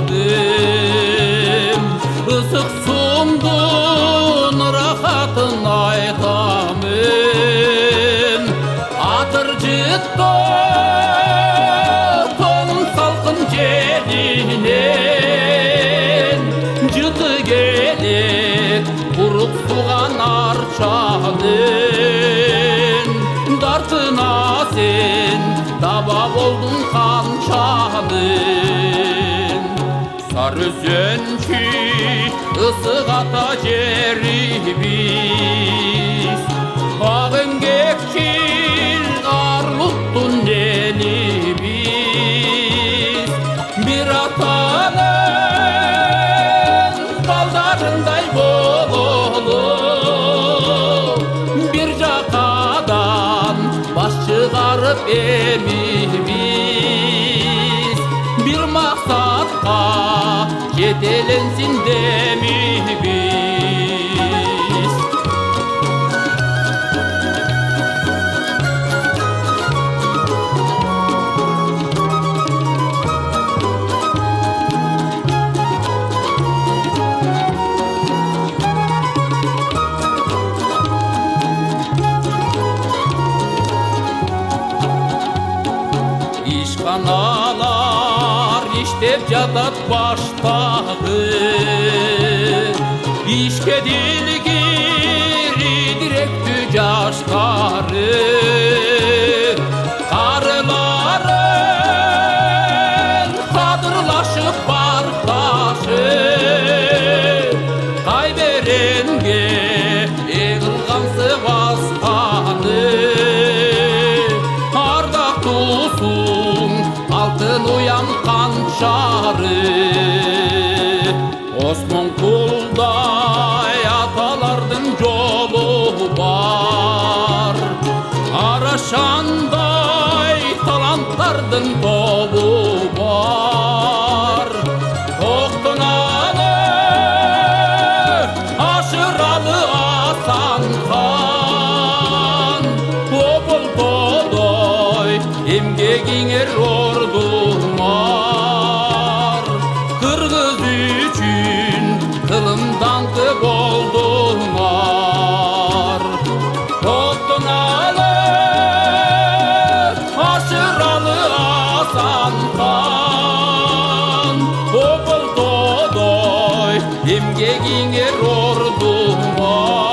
айтадым, ысык сумдун рахатын айтамын. Атыр жытто тоңун салкын жеринен, жыты келет курук суган арчанын. Дартына сен таба болдун канчанын. Сары өзөнчү ысык ата жерибиз, ак эмгекчил арлуктун элибиз. Бир атанын балдарындай бололу, бир жакадан баш чыгарып эмибиз. Бир максатка жетеленсин демибиз. Ишканалар иштеп жатат баштагы, ишке дилгир идиректүү жаштары. Карыларын кадырлашып барташып, кайберенге эгилгансы басканы. Ардактуусуң алтын уям канчары, Осмон кулдай аталардын жолу бар, Арашандай таланттардын тобу бар. Токтонаны ашыралы Асан хан, Оболдодой эмгегиңер ордуңар. Кыргыз үчүн кылымданды болдуңар. Токтоналы ашыралы Асан хан, Оболдодой эмгегиңер ордуңар.